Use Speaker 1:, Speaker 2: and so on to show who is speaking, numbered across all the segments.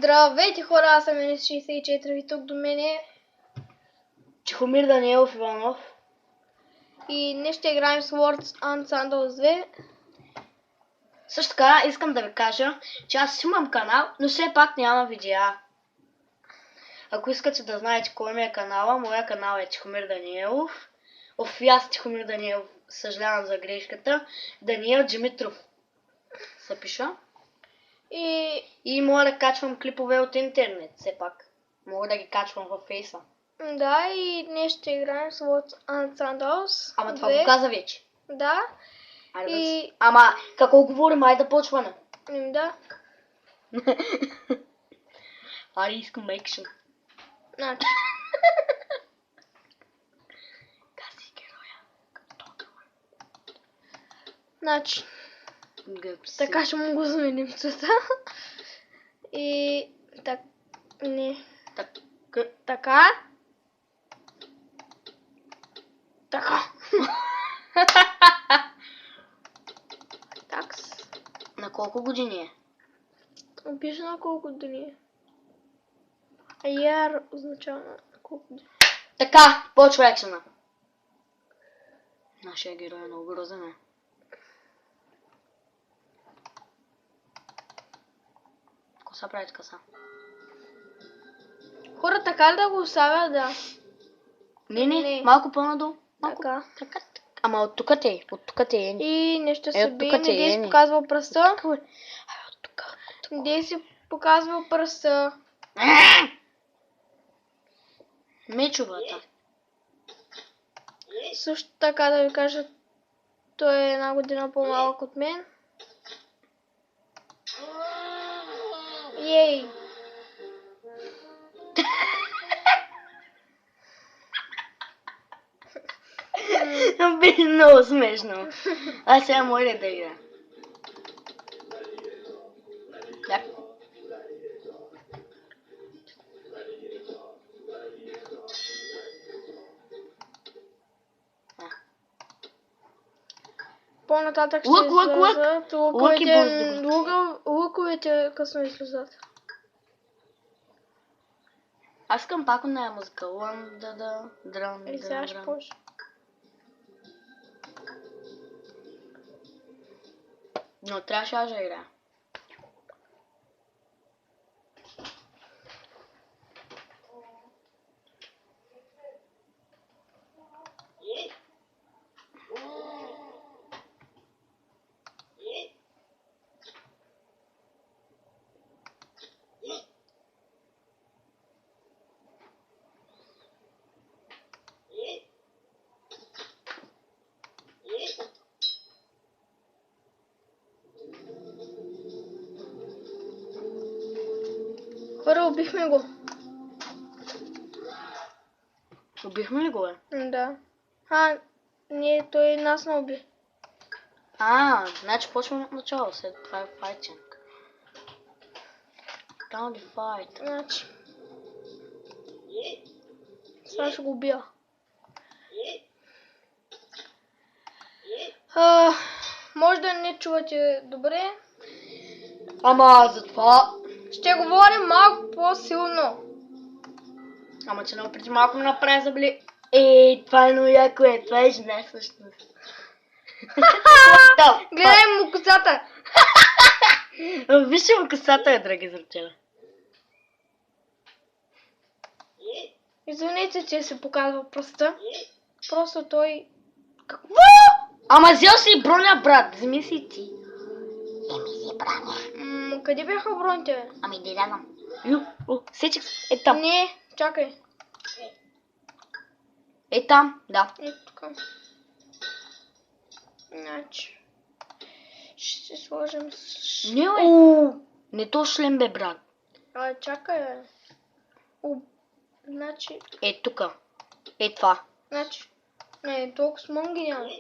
Speaker 1: Здравейте хора, аз съм Енис64 и тук до мен е
Speaker 2: Тихомир Даниелов Иванов.
Speaker 1: и днес ще играем Swords and Sandals 2.
Speaker 2: Също така искам да ви кажа, че аз имам канал, но все пак няма видеа. Ако искате да знаете кой ми е канала, моя канал е Тихомир Даниелов. Аз Тихомир Даниелов, съжалявам за грешката. Даниел Димитров се пиша. И мога да качвам клипове от интернет, все пак. Мога да ги качвам във фейса.
Speaker 1: Да, и днес ще играем Swords and Sandals.
Speaker 2: Ама това го каза вече.
Speaker 1: Да.
Speaker 2: Ама какво говорим, айде да почваме.
Speaker 1: Да.
Speaker 2: Ари, искам екшен.
Speaker 1: Значи.
Speaker 2: Кази героя.
Speaker 1: Значи. Така ще му го заменим цвета. И так. Не. Така. Така. Такс.
Speaker 2: На колко години е?
Speaker 1: Пише на колко години е. Яр означава на колко години.
Speaker 2: Така, почва екшена. Нашия герой е много грозен, е. Коса прави коса.
Speaker 1: Хора, така ли да го оставя? Да.
Speaker 2: Не. Малко по-надолу.
Speaker 1: Така.
Speaker 2: Ама от тук те е.
Speaker 1: И нещо се би. Не дей си показвал пръста. Не дей си показвал пръста.
Speaker 2: Мечовата.
Speaker 1: Също така да ви кажа, той е една година по-малък от мен. Ей!
Speaker 2: Беше много смешно. Аз сега моля да игра. Да.
Speaker 1: По-нататък ще излязат луковете късно излязат.
Speaker 2: Аз искам пак от нея музика. Дрън.
Speaker 1: И сега ще почне.
Speaker 2: Но трябваше аз да играя.
Speaker 1: Хора, убихме го.
Speaker 2: Убихме ли го,
Speaker 1: Да. Не, той нас не уби.
Speaker 2: Значи почваме от начало, след това е файтинг. Round fight.
Speaker 1: Значи. Сега ще го убия. Може да не чувате добре.
Speaker 2: Ама за това...
Speaker 1: Ще говорим малко по-силно.
Speaker 2: Ама че преди малко ме направи заболи. Това е много яко е. Това е жена всъщност.
Speaker 1: Гледай му косата.
Speaker 2: Вижте му косата, драги зрители.
Speaker 1: Извинете, че се показва пръста. Просто той...
Speaker 2: Какво? Ама взел си броня, брат. Вземи си ти. Еми си броня.
Speaker 1: Къде бяха броните?
Speaker 2: Ами не знам. Сечих се. Е там.
Speaker 1: Не, чакай.
Speaker 2: Е там, да.
Speaker 1: Е тук. Значи. Ще се сложим с...
Speaker 2: Не то шлем, бе, брат.
Speaker 1: Чакай. Значи...
Speaker 2: Е тука. Е това.
Speaker 1: Значи... Не, толкова с мънги няма.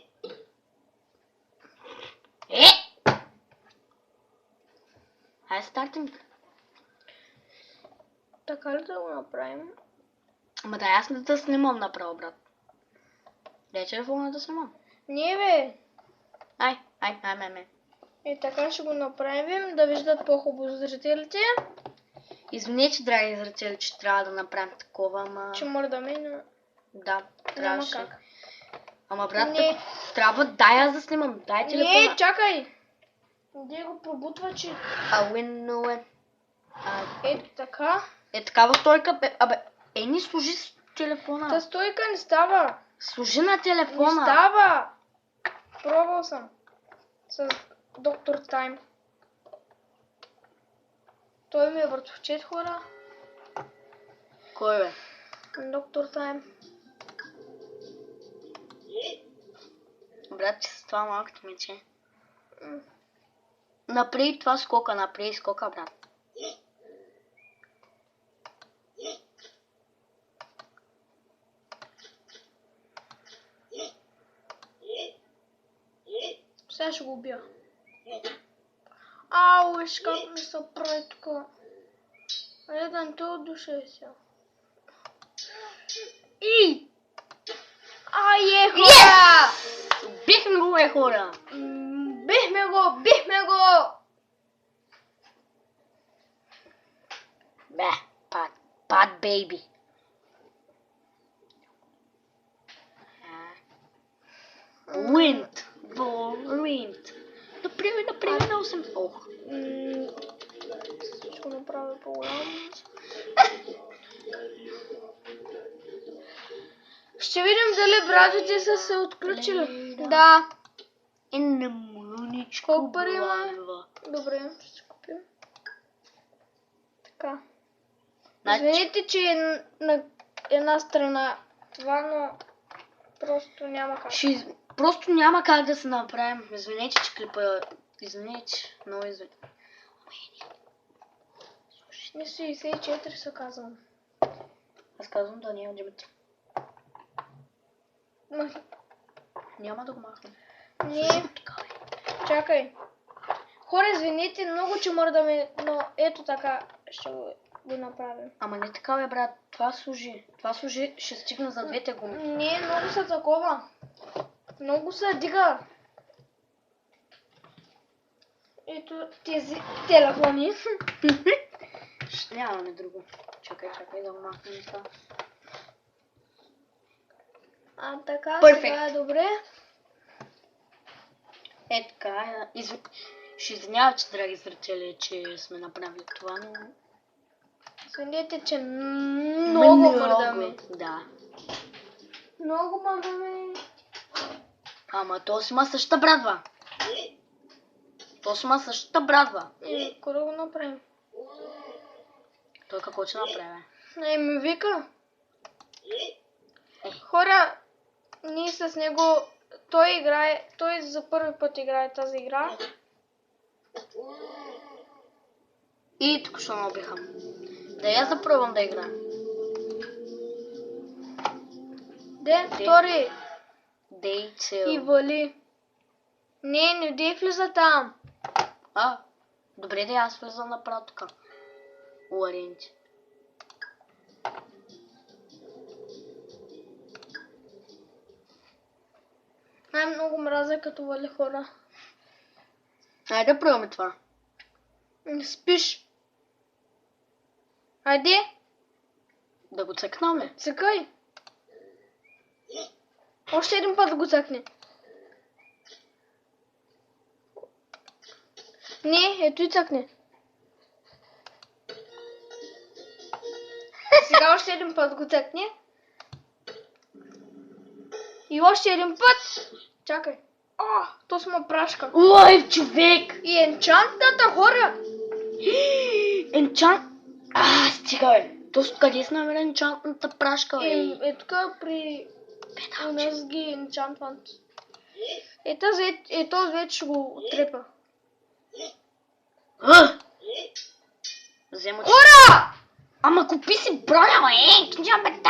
Speaker 2: Хайде стартинг.
Speaker 1: Така ли да го направим?
Speaker 2: Ама да, аз не да снимам направо, брат. Дай телефона да снимам.
Speaker 1: Не, бе.
Speaker 2: Ай.
Speaker 1: И така ще го направим, да виждат по-хубаво зрителите.
Speaker 2: Извинете, драги зрители, че трябва да направим такова, ама...
Speaker 1: Че мърдаме, но
Speaker 2: Да,
Speaker 1: няма
Speaker 2: трябваше.
Speaker 1: как.
Speaker 2: Ама брат,
Speaker 1: Не.
Speaker 2: трябва, дай аз да снимам, дай телефона.
Speaker 1: Не, чакай! Де го пробутва, че... Ето така.
Speaker 2: Е такава стойка, бе, абе, не служи с телефона.
Speaker 1: Та стойка не става.
Speaker 2: Служи на телефона.
Speaker 1: Не става. Пробвал съм. С доктор Тайм. Той ми е въртовчет, хора.
Speaker 2: Кой бе?
Speaker 1: Доктор Тайм.
Speaker 2: Брат, че с това малкото мече. Направи това скока, направи скока, брат.
Speaker 1: Сега ще го убия. Ау, виж как ми се прави тук. Един той от душа е сега.
Speaker 2: И!
Speaker 1: Ай, хора!
Speaker 2: Бихме го, хора!
Speaker 1: Бихме го, бихме го!
Speaker 2: Бе, пад, бейби. Wind. Направи на 8. Ох.
Speaker 1: Ще го направя по-голямо. Ще видим дали братите са се отключили. Да.
Speaker 2: На мъничко.
Speaker 1: Колко пари има? Добре, ще си купим. Така. Извинете, че е на една страна това, но просто няма как.
Speaker 2: Просто няма как да се направим. Извинете, че клипа... Извинете, много извинете.
Speaker 1: Не 64 се казвам.
Speaker 2: Аз казвам Даниел Димитров. Няма да го махам.
Speaker 1: Не. Чакай. Хора, извинете, много че мърдаме, но ето така ще го направим.
Speaker 2: Ама не така бе, брат. Това служи. Това служи, ще стигна за двете гуми.
Speaker 1: Не, много са такова. Много са дига. Ето тези телефони.
Speaker 2: Ще нямаме друго. Чакай да го махнем това.
Speaker 1: Така,
Speaker 2: Perfect.
Speaker 1: сега е добре.
Speaker 2: Е така, ще извинявате, драги зрители, че сме направили това, но...
Speaker 1: Извинете, че много мърдаме.
Speaker 2: Да.
Speaker 1: Много мърдаме.
Speaker 2: Ама то си има същата брадва.
Speaker 1: Кой да го направим?
Speaker 2: Той какво ще направи?
Speaker 1: Ми вика. Хора, ние с него, той за първи път играе тази игра.
Speaker 2: И тук ще ме убиха. Да я запробвам да игра.
Speaker 1: Ден втори.
Speaker 2: Дей цел.
Speaker 1: И вали. Не дей влиза там.
Speaker 2: Добре, да аз влизам направо тук. Уаренти.
Speaker 1: Най-много мразя като вали хора.
Speaker 2: Айде да пробваме това.
Speaker 1: Не спиш. Айде.
Speaker 2: Да го цъкнем ли?
Speaker 1: Цъкай. Още един път да го цъкне. Не, ето и цъкне. Сега още един път го цъкне. И още един път. Чакай. То сме прашка.
Speaker 2: Ой, човек!
Speaker 1: И енчантната хора.
Speaker 2: Енчант... стига бе. Къде сме намерили енчантната прашка, бе?
Speaker 1: Е тук при... У нас ги енчантват. Този вече ще го отрепа.
Speaker 2: Взема...
Speaker 1: Хора!
Speaker 2: Ама купи си броня, бе!